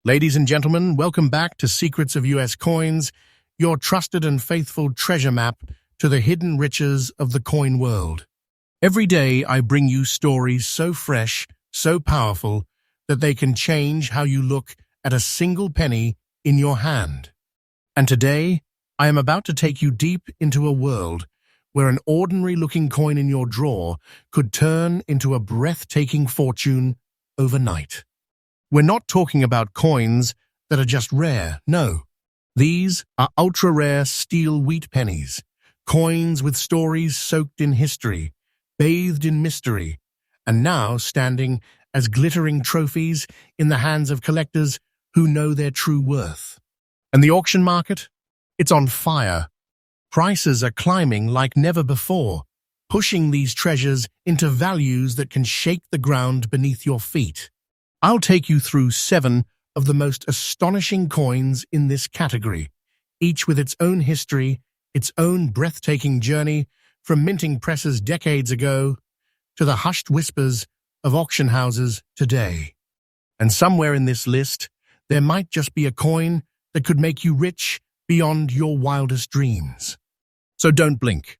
Ladies and gentlemen, welcome back to Secrets of US Coins, your trusted and faithful treasure map to the hidden riches of the coin world. Every day I bring you stories so fresh, so powerful, that they can change how you look at a single penny in your hand. And today, I am about to take you deep into a world where an ordinary-looking coin in your drawer could turn into a breathtaking fortune overnight. We're not talking about coins that are just rare, no. These are ultra-rare steel wheat pennies, coins with stories soaked in history, bathed in mystery, and now standing as glittering trophies in the hands of collectors who know their true worth. And the auction market? It's on fire. Prices are climbing like never before, pushing these treasures into values that can shake the ground beneath your feet. I'll take you through 7 of the most astonishing coins in this category, each with its own history, its own breathtaking journey, from minting presses decades ago to the hushed whispers of auction houses today. And somewhere in this list, there might just be a coin that could make you rich beyond your wildest dreams. So don't blink.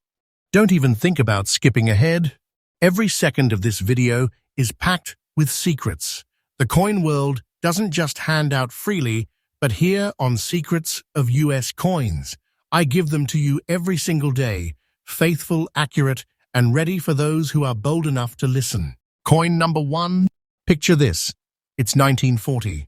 Don't even think about skipping ahead. Every second of this video is packed with secrets. The coin world doesn't just hand out freely, but here on Secrets of US Coins, I give them to you every single day, faithful, accurate, and ready for those who are bold enough to listen. Coin number 1. Picture this. It's 1940.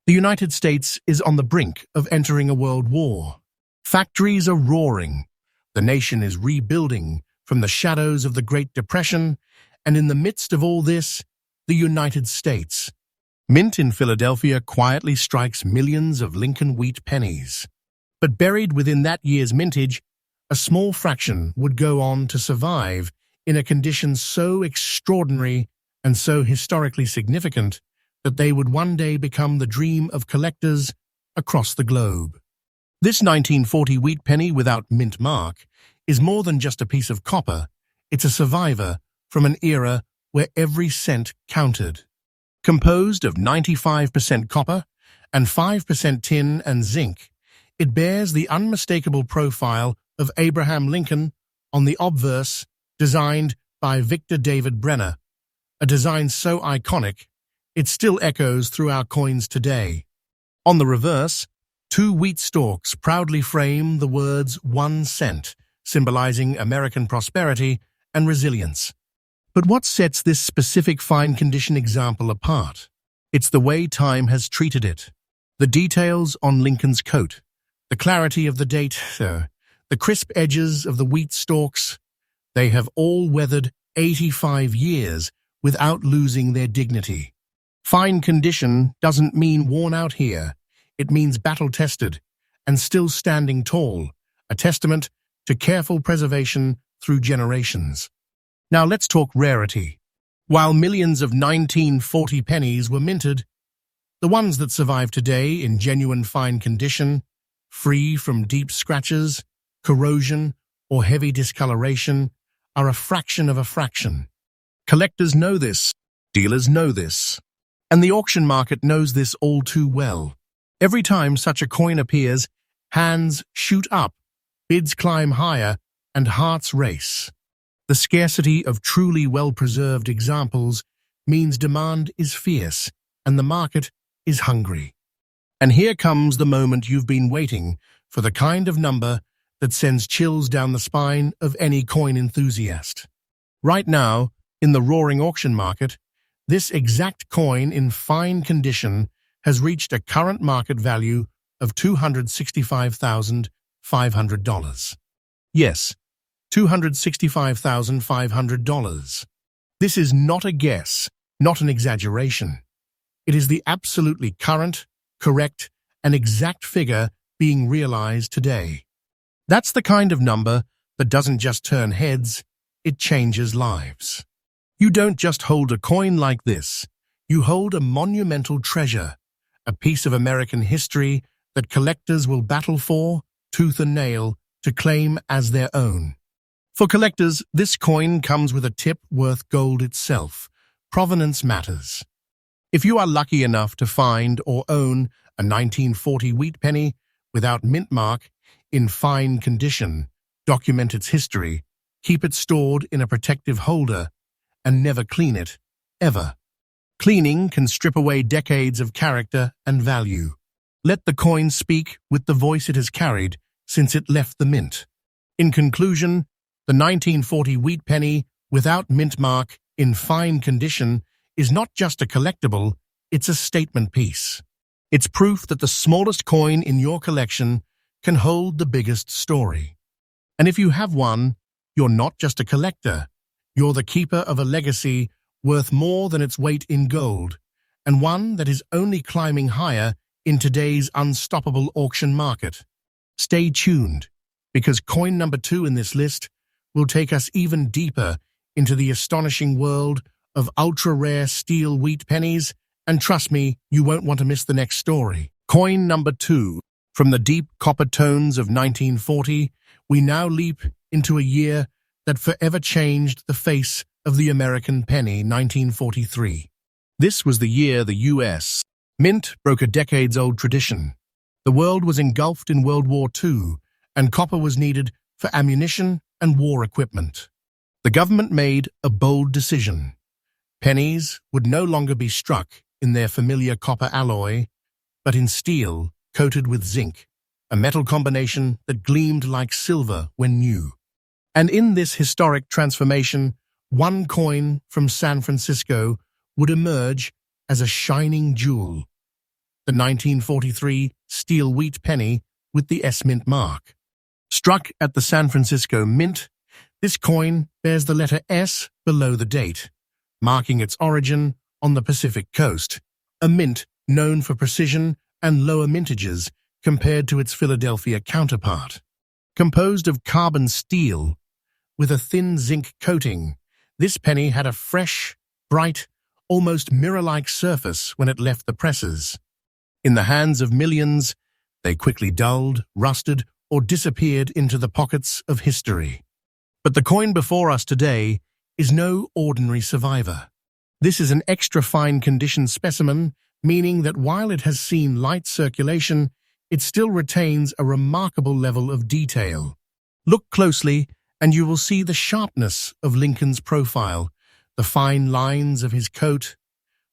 The United States is on the brink of entering a world war. Factories are roaring. The nation is rebuilding from the shadows of the Great Depression, and in the midst of all this, the United States. Mint in Philadelphia quietly strikes millions of Lincoln wheat pennies. But buried within that year's mintage, a small fraction would go on to survive in a condition so extraordinary and so historically significant that they would one day become the dream of collectors across the globe. This 1940 wheat penny without mint mark is more than just a piece of copper. It's a survivor from an era where every cent counted. Composed of 95% copper and 5% tin and zinc, it bears the unmistakable profile of Abraham Lincoln on the obverse, designed by Victor David Brenner, a design so iconic it still echoes through our coins today. On the reverse, 2 wheat stalks proudly frame the words 1 cent, symbolizing American prosperity and resilience. But what sets this specific fine-condition example apart? It's the way time has treated it. The details on Lincoln's coat, the clarity of the date, the crisp edges of the wheat stalks, they have all weathered 85 years without losing their dignity. Fine condition doesn't mean worn out here. It means battle-tested and still standing tall, a testament to careful preservation through generations. Now let's talk rarity. While millions of 1940 pennies were minted, the ones that survive today in genuine fine condition, free from deep scratches, corrosion, or heavy discoloration, are a fraction of a fraction. Collectors know this, dealers know this, and the auction market knows this all too well. Every time such a coin appears, hands shoot up, bids climb higher, and hearts race. The scarcity of truly well-preserved examples means demand is fierce and the market is hungry. And here comes the moment you've been waiting for, the kind of number that sends chills down the spine of any coin enthusiast. Right now, in the roaring auction market, this exact coin in fine condition has reached a current market value of $265,500. Yes, $265,500. This is not a guess, not an exaggeration. It is the absolutely current, correct, and exact figure being realized today. That's the kind of number that doesn't just turn heads, it changes lives. You don't just hold a coin like this, you hold a monumental treasure, a piece of American history that collectors will battle for, tooth and nail, to claim as their own. For collectors, this coin comes with a tip worth gold itself. Provenance matters. If you are lucky enough to find or own a 1940 wheat penny without mint mark, in fine condition, document its history, keep it stored in a protective holder, and never clean it, ever. Cleaning can strip away decades of character and value. Let the coin speak with the voice it has carried since it left the mint. In conclusion, the 1940 wheat penny without mint mark, in fine condition, is not just a collectible, it's a statement piece. It's proof that the smallest coin in your collection can hold the biggest story. And if you have one, you're not just a collector, you're the keeper of a legacy worth more than its weight in gold, and one that is only climbing higher in today's unstoppable auction market. Stay tuned, because coin number 2 in this list will take us even deeper into the astonishing world of ultra-rare steel wheat pennies, and trust me, you won't want to miss the next story. Coin number 2. From the deep copper tones of 1940, we now leap into a year that forever changed the face of the American penny, 1943. This was the year the U.S. Mint broke a decades-old tradition. The world was engulfed in World War II, and copper was needed for ammunition and war equipment. The government made a bold decision. Pennies would no longer be struck in their familiar copper alloy, but in steel coated with zinc, a metal combination that gleamed like silver when new. And in this historic transformation, one coin from San Francisco would emerge as a shining jewel, the 1943 steel wheat penny with the S Mint mark. Struck at the San Francisco Mint, this coin bears the letter S below the date, marking its origin on the Pacific coast, a mint known for precision and lower mintages compared to its Philadelphia counterpart. Composed of carbon steel with a thin zinc coating, this penny had a fresh, bright, almost mirror-like surface when it left the presses. In the hands of millions, they quickly dulled, rusted, or disappeared into the pockets of history. But the coin before us today is no ordinary survivor. This is an extra fine condition specimen, meaning that while it has seen light circulation, it still retains a remarkable level of detail. Look closely, and you will see the sharpness of Lincoln's profile, the fine lines of his coat,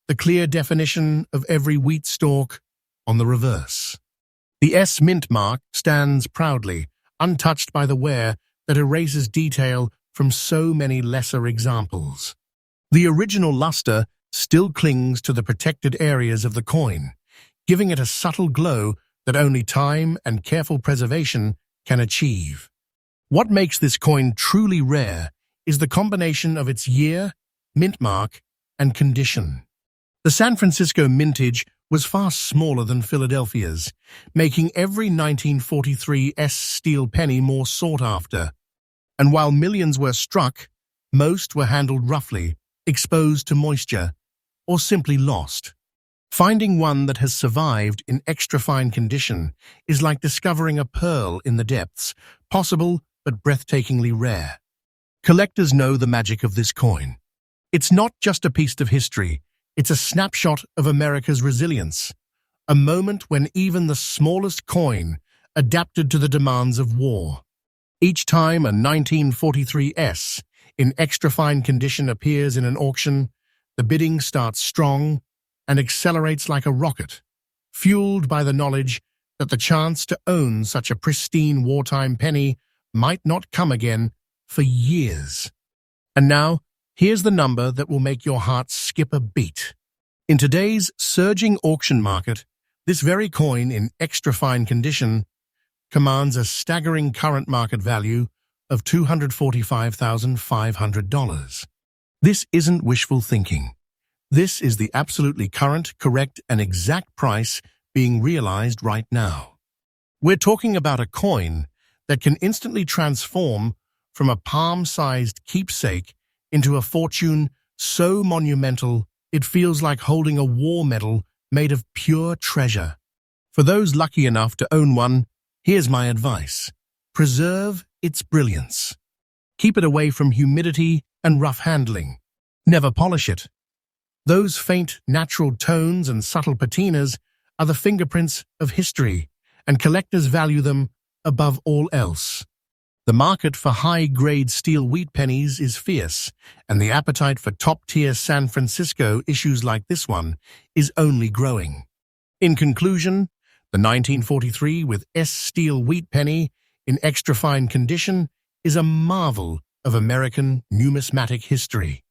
the clear definition of every wheat stalk on the reverse. The S Mint mark stands proudly, untouched by the wear that erases detail from so many lesser examples. The original luster still clings to the protected areas of the coin, giving it a subtle glow that only time and careful preservation can achieve. What makes this coin truly rare is the combination of its year, mint mark, and condition. The San Francisco mintage was far smaller than Philadelphia's, making every 1943 S steel penny more sought after. And while millions were struck, most were handled roughly, exposed to moisture, or simply lost. Finding one that has survived in extra fine condition is like discovering a pearl in the depths, possible but breathtakingly rare. Collectors know the magic of this coin. It's not just a piece of history, it's a snapshot of America's resilience, a moment when even the smallest coin adapted to the demands of war. Each time a 1943 S in extra fine condition appears in an auction, the bidding starts strong and accelerates like a rocket, fueled by the knowledge that the chance to own such a pristine wartime penny might not come again for years. And now, here's the number that will make your heart skip a beat. In today's surging auction market, this very coin in extra fine condition commands a staggering current market value of $245,500. This isn't wishful thinking. This is the absolutely current, correct, and exact price being realized right now. We're talking about a coin that can instantly transform from a palm-sized keepsake into a fortune so monumental it feels like holding a war medal made of pure treasure. For those lucky enough to own one, here's my advice. Preserve its brilliance. Keep it away from humidity and rough handling. Never polish it. Those faint natural tones and subtle patinas are the fingerprints of history, and collectors value them above all else. The market for high-grade steel wheat pennies is fierce, and the appetite for top-tier San Francisco issues like this one is only growing. In conclusion, the 1943 with S steel wheat penny in extra-fine condition is a marvel of American numismatic history.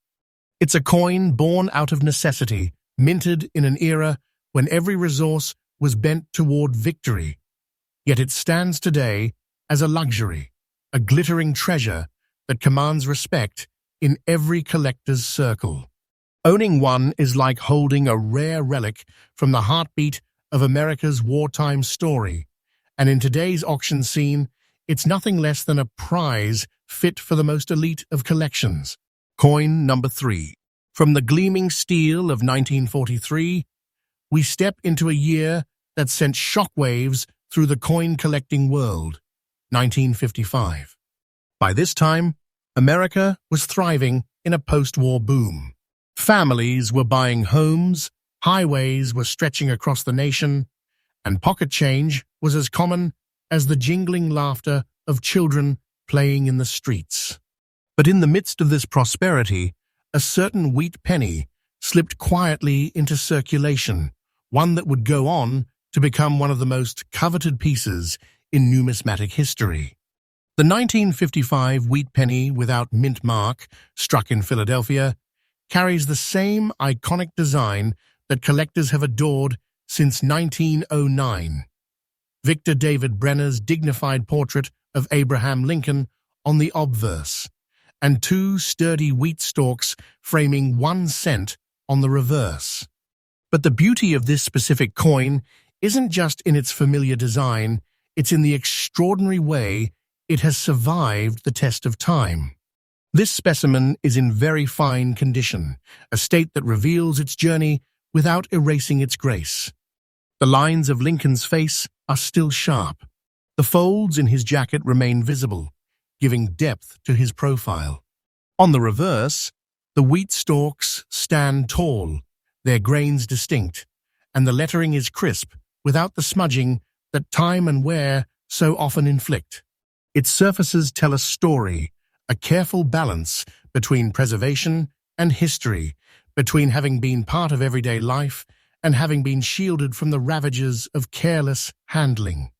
It's a coin born out of necessity, minted in an era when every resource was bent toward victory. Yet it stands today as a luxury, a glittering treasure that commands respect in every collector's circle. Owning one is like holding a rare relic from the heartbeat of America's wartime story, and in today's auction scene, it's nothing less than a prize fit for the most elite of collections. Coin number 3. From the gleaming steel of 1943, we step into a year that sent shockwaves through the coin-collecting world, 1955. By this time, America was thriving in a post-war boom. Families were buying homes, highways were stretching across the nation, and pocket change was as common as the jingling laughter of children playing in the streets. But in the midst of this prosperity, a certain wheat penny slipped quietly into circulation, one that would go on to become one of the most coveted pieces in numismatic history. The 1955 wheat penny without mint mark, struck in Philadelphia, carries the same iconic design that collectors have adored since 1909. Victor David Brenner's dignified portrait of Abraham Lincoln on the obverse, and 2 sturdy wheat stalks framing 1 cent on the reverse. But the beauty of this specific coin isn't just in its familiar design, it's in the extraordinary way it has survived the test of time. This specimen is in very fine condition, a state that reveals its journey without erasing its grace. The lines of Lincoln's face are still sharp. The folds in his jacket remain visible, giving depth to his profile. On the reverse, the wheat stalks stand tall, their grains distinct, and the lettering is crisp without the smudging that time and wear so often inflict. Its surfaces tell a story, a careful balance between preservation and history, between having been part of everyday life and having been shielded from the ravages of careless handling.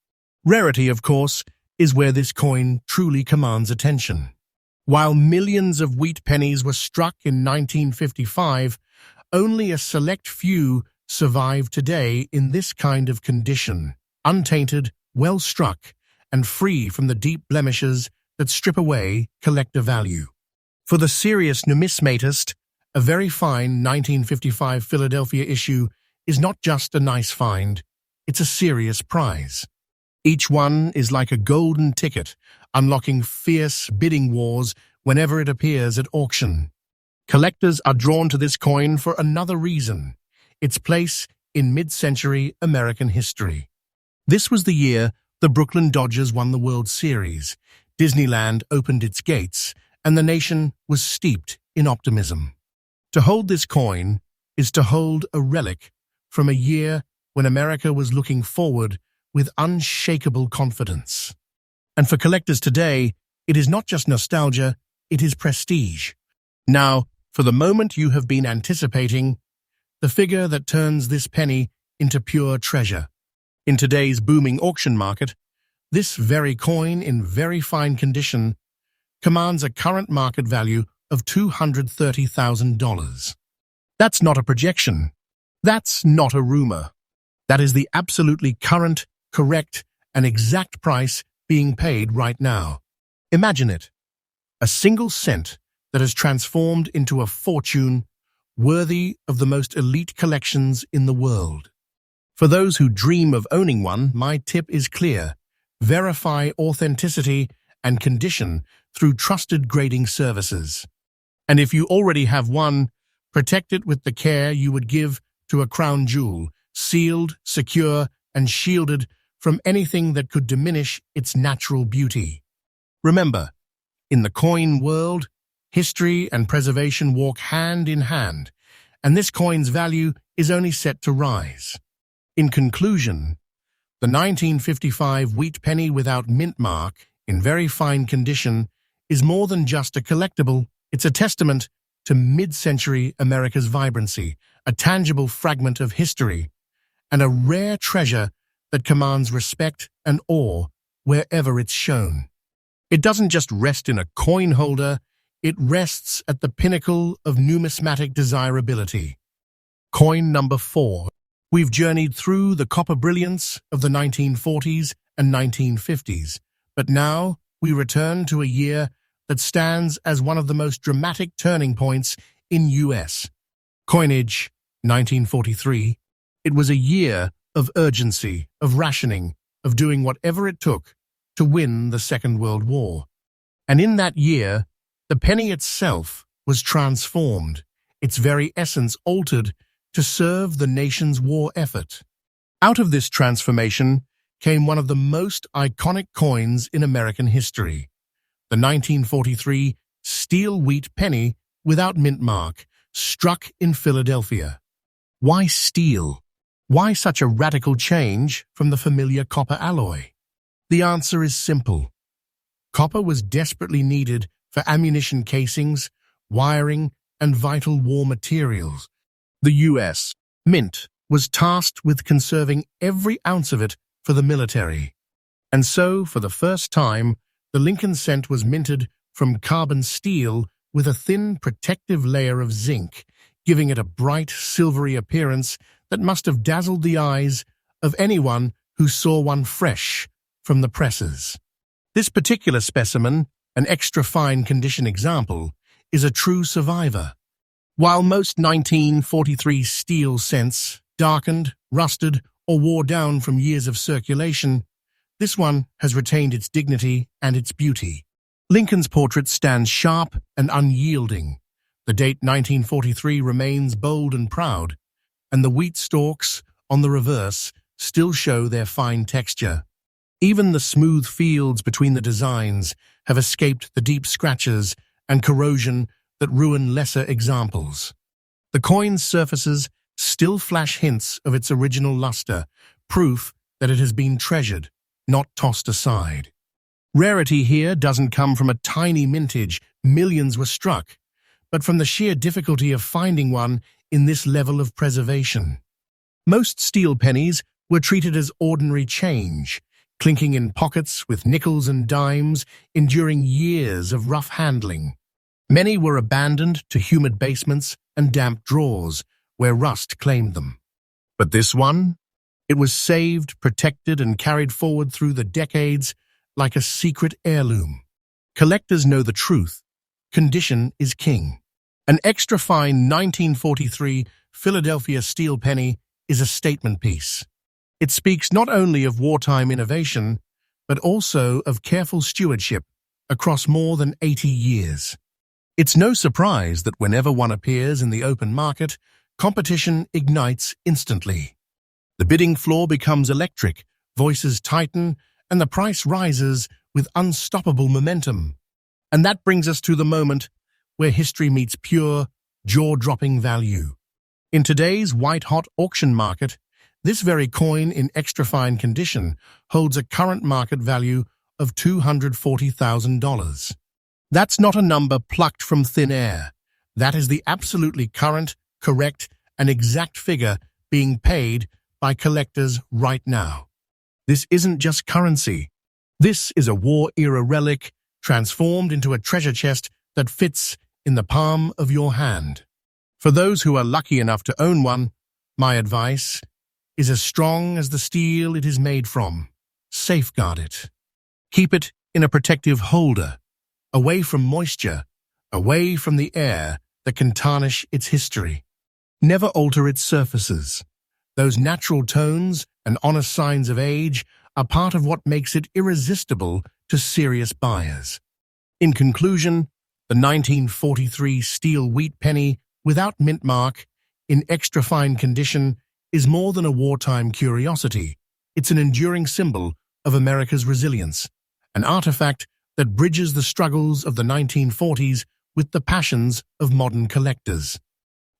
Rarity, of course, is where this coin truly commands attention. While millions of wheat pennies were struck in 1955, only a select few survive today in this kind of condition, untainted, well struck, and free from the deep blemishes that strip away collector value. For the serious numismatist, a very fine 1955 Philadelphia issue is not just a nice find, it's a serious prize. Each one is like a golden ticket, unlocking fierce bidding wars whenever it appears at auction. Collectors are drawn to this coin for another reason: its place in mid-century American history. This was the year the Brooklyn Dodgers won the World Series, Disneyland opened its gates, and the nation was steeped in optimism. To hold this coin is to hold a relic from a year when America was looking forward with unshakable confidence. And for collectors today, it is not just nostalgia, it is prestige. Now, for the moment you have been anticipating, the figure that turns this penny into pure treasure. In today's booming auction market, this very coin in very fine condition commands a current market value of $230,000. That's not a projection. That's not a rumor. That is the absolutely current, correct, and exact price being paid right now. Imagine it. A single cent that has transformed into a fortune worthy of the most elite collections in the world. For those who dream of owning one, my tip is clear. Verify authenticity and condition through trusted grading services. And if you already have one, protect it with the care you would give to a crown jewel, sealed, secure, and shielded from anything that could diminish its natural beauty. Remember, in the coin world, history and preservation walk hand in hand, and this coin's value is only set to rise. In conclusion, the 1955 wheat penny without mint mark, in very fine condition, is more than just a collectible. It's a testament to mid-century America's vibrancy, a tangible fragment of history, and a rare treasure that commands respect and awe wherever it's shown. It doesn't just rest in a coin holder, it rests at the pinnacle of numismatic desirability. Coin number 4. We've journeyed through the copper brilliance of the 1940s and 1950s, but now we return to a year that stands as one of the most dramatic turning points in U.S. coinage, 1943. It was a year of urgency, of rationing, of doing whatever it took to win the Second World War. And in that year, the penny itself was transformed, its very essence altered to serve the nation's war effort. Out of this transformation came one of the most iconic coins in American history, the 1943 steel wheat penny without mint mark, struck in Philadelphia. Why steel? Why such a radical change from the familiar copper alloy? The answer is simple. Copper was desperately needed for ammunition casings, wiring, and vital war materials. The U.S. Mint was tasked with conserving every ounce of it for the military. And so, for the first time, the Lincoln cent was minted from carbon steel with a thin protective layer of zinc, giving it a bright, silvery appearance that must have dazzled the eyes of anyone who saw one fresh from the presses. This particular specimen, an extra fine condition example, is a true survivor. While most 1943 steel cents darkened, rusted, or wore down from years of circulation, this one has retained its dignity and its beauty. Lincoln's portrait stands sharp and unyielding. The date 1943 remains bold and proud, and the wheat stalks on the reverse still show their fine texture. Even the smooth fields between the designs have escaped the deep scratches and corrosion that ruin lesser examples. The coin's surfaces still flash hints of its original luster, proof that it has been treasured, not tossed aside. Rarity here doesn't come from a tiny mintage, millions were struck, but from the sheer difficulty of finding one in this level of preservation. Most steel pennies were treated as ordinary change, clinking in pockets with nickels and dimes, enduring years of rough handling. Many were abandoned to humid basements and damp drawers, where rust claimed them. But this one? It was saved, protected, and carried forward through the decades like a secret heirloom. Collectors know the truth. Condition is king. An extra fine 1943 Philadelphia steel penny is a statement piece. It speaks not only of wartime innovation, but also of careful stewardship across more than 80 years. It's no surprise that whenever one appears in the open market, competition ignites instantly. The bidding floor becomes electric, voices tighten, and the price rises with unstoppable momentum. And that brings us to the moment where history meets pure, jaw-dropping value. In today's white-hot auction market, this very coin in extra-fine condition holds a current market value of $240,000. That's not a number plucked from thin air. That is the absolutely current, correct, and exact figure being paid by collectors right now. This isn't just currency. This is a war-era relic transformed into a treasure chest that fits in the palm of your hand. For those who are lucky enough to own one, my advice is as strong as the steel it is made from. Safeguard it. Keep it in a protective holder, away from moisture, away from the air that can tarnish its history. Never alter its surfaces. Those natural tones and honest signs of age are part of what makes it irresistible to serious buyers. In conclusion, the 1943 steel wheat penny without mint mark, in extra fine condition, is more than a wartime curiosity. It's an enduring symbol of America's resilience, an artifact that bridges the struggles of the 1940s with the passions of modern collectors.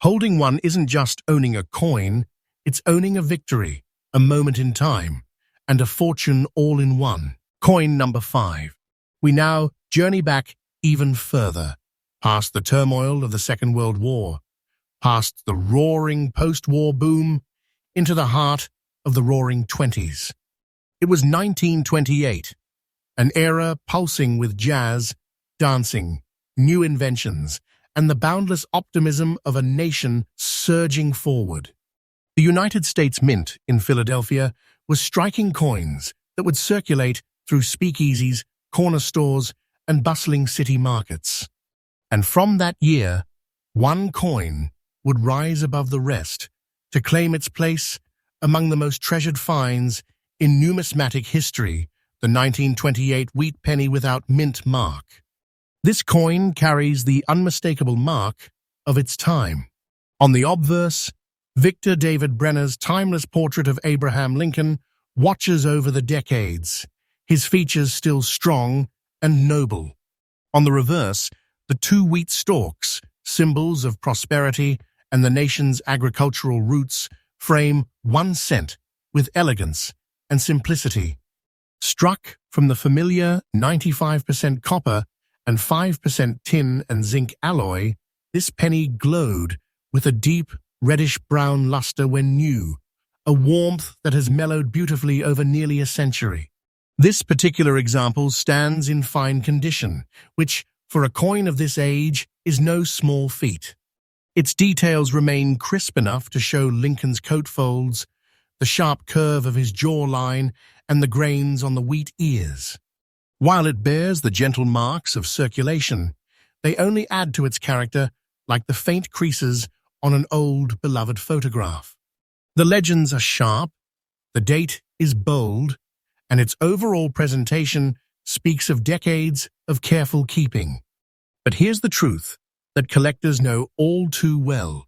Holding one isn't just owning a coin, it's owning a victory, a moment in time, and a fortune all in one. Coin number 5. We now journey back even further, past the turmoil of the Second World War, past the roaring post-war boom, into the heart of the roaring 20s. It was 1928, an era pulsing with jazz, dancing, new inventions, and the boundless optimism of a nation surging forward. The United States Mint in Philadelphia was striking coins that would circulate through speakeasies, corner stores, and bustling city markets. And from that year, one coin would rise above the rest to claim its place among the most treasured finds in numismatic history, the 1928 wheat penny without mint mark. This coin carries the unmistakable mark of its time. On the obverse, Victor David Brenner's timeless portrait of Abraham Lincoln watches over the decades, his features still strong and noble. On the reverse, the 2 wheat stalks, symbols of prosperity and the nation's agricultural roots, frame 1 cent with elegance and simplicity. Struck from the familiar 95% copper and 5% tin and zinc alloy, this penny glowed with a deep reddish-brown luster when new, a warmth that has mellowed beautifully over nearly a century. This particular example stands in fine condition, which, for a coin of this age, is no small feat. Its details remain crisp enough to show Lincoln's coat folds, the sharp curve of his jawline, and the grains on the wheat ears. While it bears the gentle marks of circulation, they only add to its character like the faint creases on an old, beloved photograph. The legends are sharp, the date is bold, and its overall presentation speaks of decades of careful keeping. But here's the truth that collectors know all too well.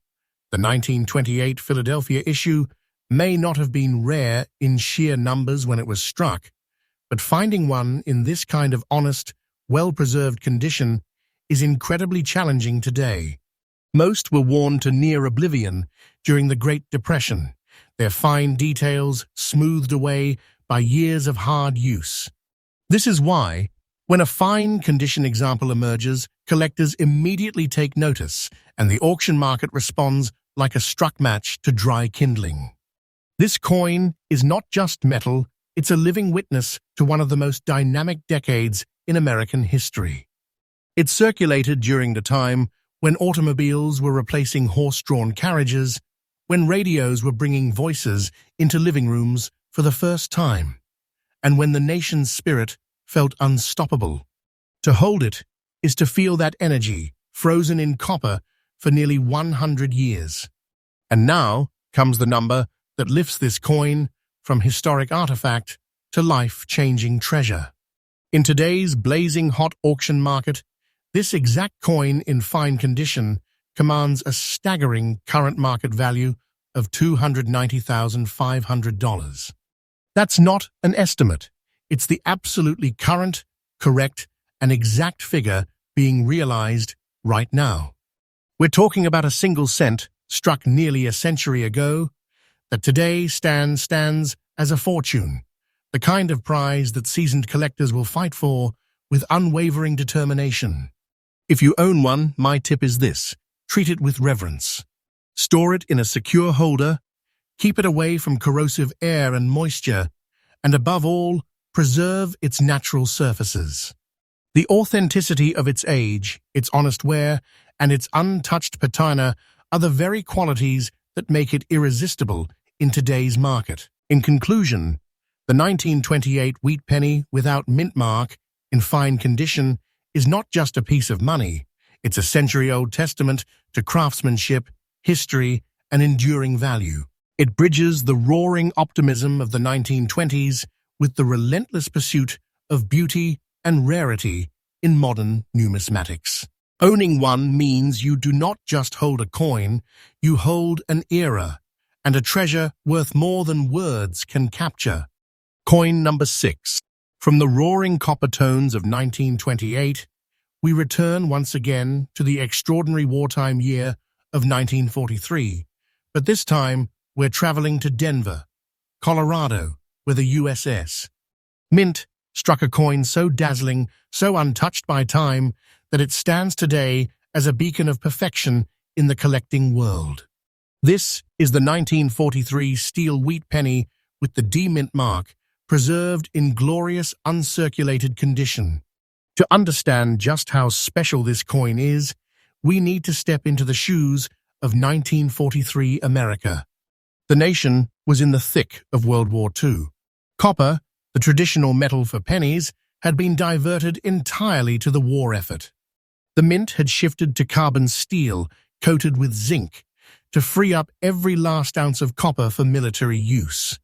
The 1928 Philadelphia issue may not have been rare in sheer numbers when it was struck, but finding one in this kind of honest, well-preserved condition is incredibly challenging today. Most were worn to near oblivion during the Great Depression, their fine details smoothed away by years of hard use. This is why, when a fine condition example emerges, collectors immediately take notice, and the auction market responds like a struck match to dry kindling. This coin is not just metal, it's a living witness to one of the most dynamic decades in American history. It circulated during the time when automobiles were replacing horse-drawn carriages, when radios were bringing voices into living rooms for the first time, and when the nation's spirit felt unstoppable. To hold it is to feel that energy, frozen in copper for nearly 100 years. And now comes the number that lifts this coin from historic artifact to life-changing treasure. In today's blazing hot auction market, this exact coin in fine condition commands a staggering current market value of $290,500. That's not an estimate. It's the absolutely current, correct, and exact figure being realized right now. We're talking about a single cent struck nearly a century ago that today stands as a fortune, the kind of prize that seasoned collectors will fight for with unwavering determination. If you own one, my tip is this: treat it with reverence. Store it in a secure holder, keep it away from corrosive air and moisture, and above all, preserve its natural surfaces. The authenticity of its age, its honest wear, and its untouched patina are the very qualities that make it irresistible in today's market. In conclusion, the 1928 wheat penny without mint mark, in fine condition, is not just a piece of money. It's a century-old testament to craftsmanship, history, and enduring value. It bridges the roaring optimism of the 1920s with the relentless pursuit of beauty and rarity in modern numismatics. Owning one means you do not just hold a coin, you hold an era and a treasure worth more than words can capture. Coin number 6. From the roaring copper tones of 1928, we return once again to the extraordinary wartime year of 1943, but this time we're traveling to Denver, Colorado, with a USS. Mint struck a coin so dazzling, so untouched by time, that it stands today as a beacon of perfection in the collecting world. This is the 1943 steel wheat penny with the D-Mint mark, preserved in glorious uncirculated condition. To understand just how special this coin is, we need to step into the shoes of 1943 America. The nation was in the thick of World War II. Copper, the traditional metal for pennies, had been diverted entirely to the war effort. The mint had shifted to carbon steel coated with zinc to free up every last ounce of copper for military use.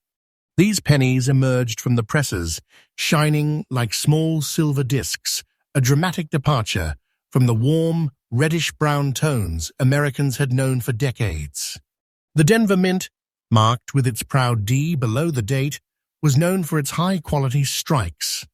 These pennies emerged from the presses, shining like small silver discs, a dramatic departure from the warm, reddish-brown tones Americans had known for decades. The Denver Mint, marked with its proud D below the date, was known for its high-quality strikes.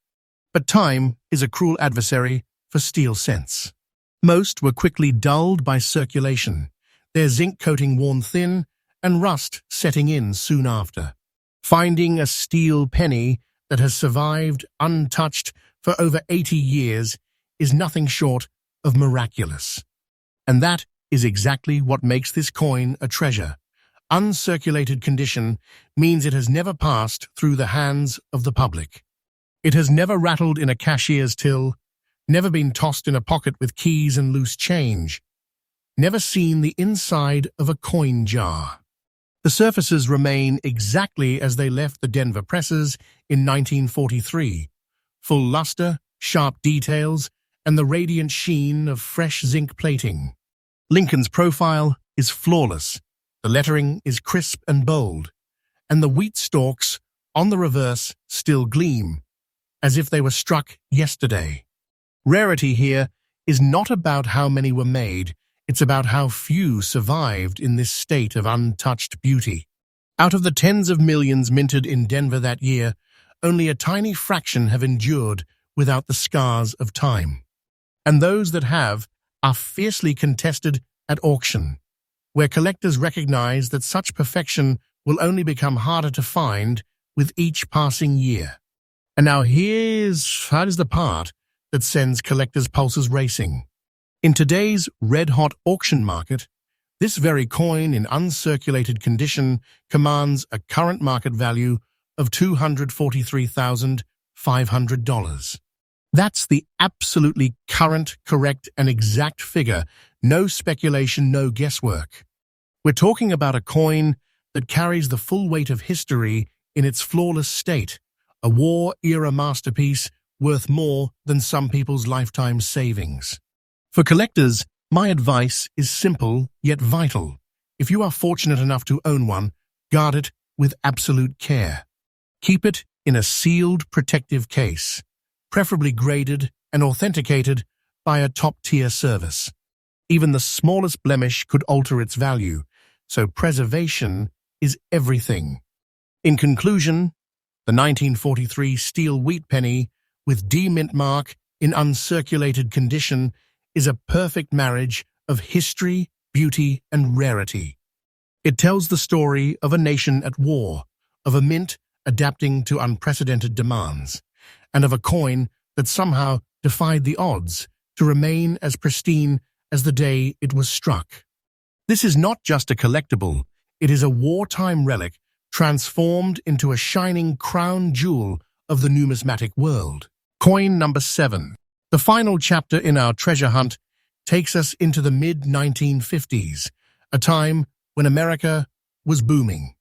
But time is a cruel adversary for steel cents. Most were quickly dulled by circulation, their zinc coating worn thin and rust setting in soon after. Finding a steel penny that has survived untouched for over 80 years is nothing short of miraculous. And that is exactly what makes this coin a treasure. Uncirculated condition means it has never passed through the hands of the public. It has never rattled in a cashier's till, never been tossed in a pocket with keys and loose change, never seen the inside of a coin jar. The surfaces remain exactly as they left the Denver presses in 1943, full luster, sharp details, and the radiant sheen of fresh zinc plating. Lincoln's profile is flawless, the lettering is crisp and bold, and the wheat stalks on the reverse still gleam, as if they were struck yesterday. Rarity here is not about how many were made, it's about how few survived in this state of untouched beauty. Out of the tens of millions minted in Denver that year, only a tiny fraction have endured without the scars of time. And those that have are fiercely contested at auction, where collectors recognize that such perfection will only become harder to find with each passing year. And now here's the part that sends collectors' pulses racing. In today's red-hot auction market, this very coin in uncirculated condition commands a current market value of $243,500. That's the absolutely current, correct, and exact figure. No speculation, no guesswork. We're talking about a coin that carries the full weight of history in its flawless state, a war-era masterpiece worth more than some people's lifetime savings. For collectors, my advice is simple yet vital. If you are fortunate enough to own one, guard it with absolute care. Keep it in a sealed, protective case, preferably graded and authenticated by a top-tier service. Even the smallest blemish could alter its value, so preservation is everything. In conclusion, the 1943 steel wheat penny with D-Mint mark in uncirculated condition is a perfect marriage of history, beauty, and rarity. It tells the story of a nation at war, of a mint adapting to unprecedented demands, and of a coin that somehow defied the odds to remain as pristine as the day it was struck. This is not just a collectible, it is a wartime relic transformed into a shining crown jewel of the numismatic world. Coin number 7. The final chapter in our treasure hunt takes us into the mid-1950s, a time when America was booming.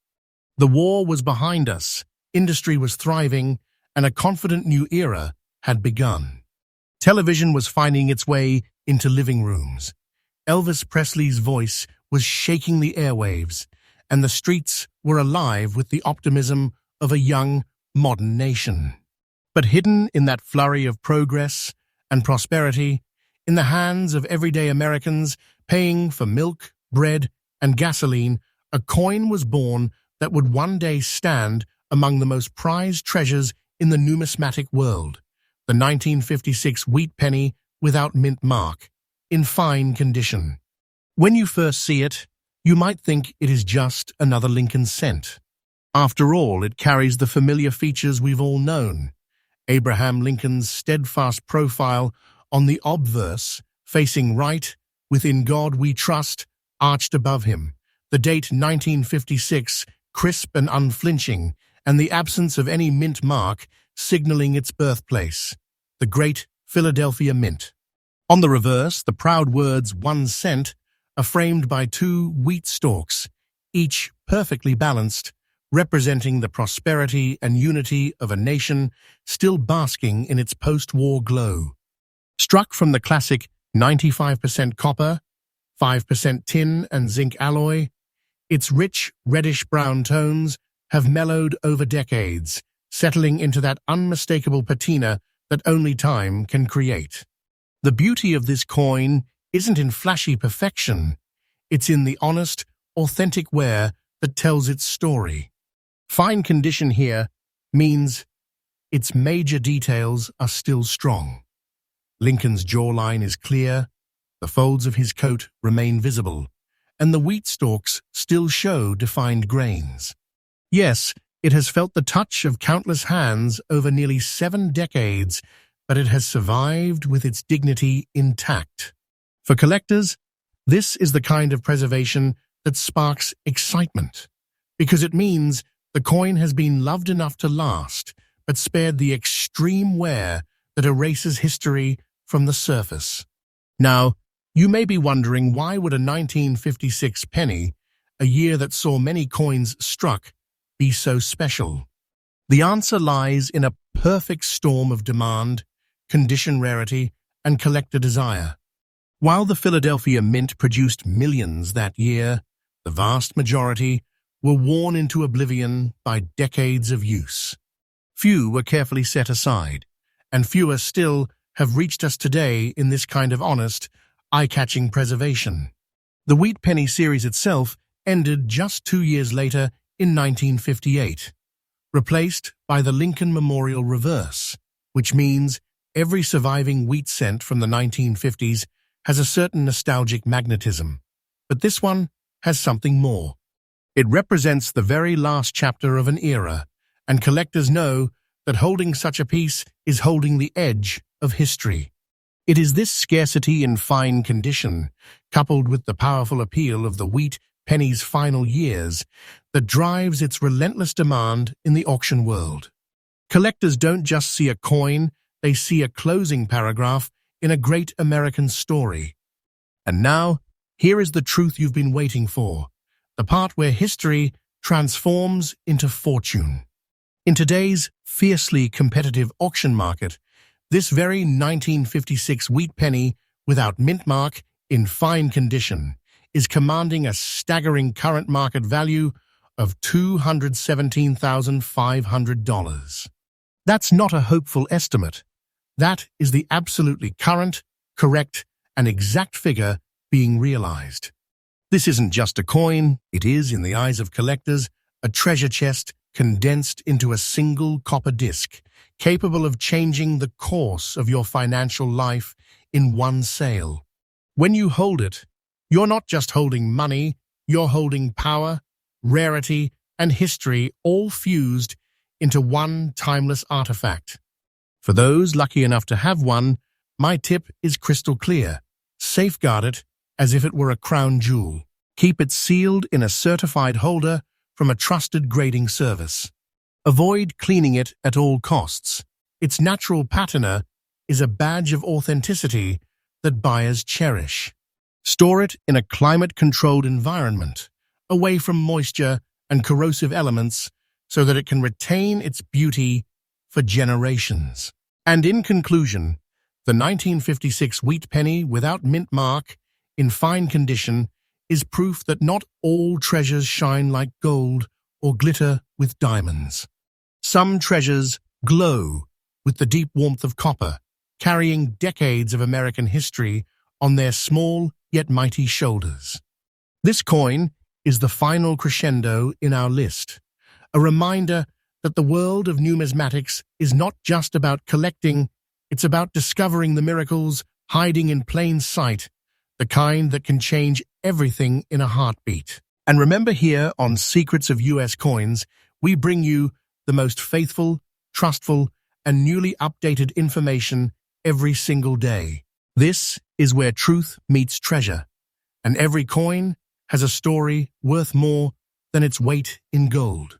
The war was behind us, industry was thriving, and a confident new era had begun. Television was finding its way into living rooms. Elvis Presley's voice was shaking the airwaves, and the streets were alive with the optimism of a young, modern nation. But hidden in that flurry of progress and prosperity, in the hands of everyday Americans paying for milk, bread, and gasoline, a coin was born that would one day stand among the most prized treasures in the numismatic world, the 1956 wheat penny without mint mark, in fine condition. When you first see it, you might think it is just another Lincoln cent. After all, it carries the familiar features we've all known. Abraham Lincoln's steadfast profile on the obverse, facing right, "Within God we trust," arched above him. The date 1956, crisp and unflinching, and the absence of any mint mark signaling its birthplace, the Great Philadelphia Mint. On the reverse, the proud words 1 cent are framed by 2 wheat stalks, each perfectly balanced, representing the prosperity and unity of a nation still basking in its post-war glow. Struck from the classic 95% copper, 5% tin and zinc alloy, its rich reddish-brown tones have mellowed over decades, settling into that unmistakable patina that only time can create. The beauty of this coin isn't in flashy perfection, it's in the honest, authentic wear that tells its story. Fine condition here means its major details are still strong. Lincoln's jawline is clear, the folds of his coat remain visible, and the wheat stalks still show defined grains. Yes, it has felt the touch of countless hands over nearly 7 decades, but it has survived with its dignity intact. For collectors, this is the kind of preservation that sparks excitement, because it means the coin has been loved enough to last, but spared the extreme wear that erases history from the surface. Now, you may be wondering, why would a 1956 penny, a year that saw many coins struck, be so special? The answer lies in a perfect storm of demand, condition rarity, and collector desire. While the Philadelphia Mint produced millions that year, the vast majority were worn into oblivion by decades of use. Few were carefully set aside, and fewer still have reached us today in this kind of honest, eye-catching preservation. The Wheat Penny series itself ended just 2 years later in 1958, replaced by the Lincoln Memorial Reverse, which means every surviving wheat cent from the 1950s has a certain nostalgic magnetism. But this one has something more. It represents the very last chapter of an era, and collectors know that holding such a piece is holding the edge of history. It is this scarcity in fine condition, coupled with the powerful appeal of the Wheat Penny's final years, that drives its relentless demand in the auction world. Collectors don't just see a coin, they see a closing paragraph in a great American story. And now, here is the truth you've been waiting for, the part where history transforms into fortune. In today's fiercely competitive auction market, this very 1956 wheat penny without mint mark, in fine condition, is commanding a staggering current market value of $217,500. That's not a hopeful estimate. That is the absolutely current, correct, and exact figure being realized. This isn't just a coin, it is, in the eyes of collectors, a treasure chest condensed into a single copper disc, capable of changing the course of your financial life in one sale. When you hold it, you're not just holding money, you're holding power, rarity, and history all fused into one timeless artifact. For those lucky enough to have one, my tip is crystal clear. Safeguard it as if it were a crown jewel. Keep it sealed in a certified holder from a trusted grading service. Avoid cleaning it at all costs. Its natural patina is a badge of authenticity that buyers cherish. Store it in a climate-controlled environment, away from moisture and corrosive elements, so that it can retain its beauty for generations. And in conclusion, the 1956 wheat penny without mint mark, in fine condition, is proof that not all treasures shine like gold or glitter with diamonds. Some treasures glow with the deep warmth of copper, carrying decades of American history on their small yet mighty shoulders. This coin is the final crescendo in our list, a reminder that the world of numismatics is not just about collecting, it's about discovering the miracles hiding in plain sight, the kind that can change everything in a heartbeat. And remember, here on Secrets of US Coins, we bring you the most faithful, trustful, and newly updated information every single day. This is where truth meets treasure, and every coin has a story worth more than its weight in gold.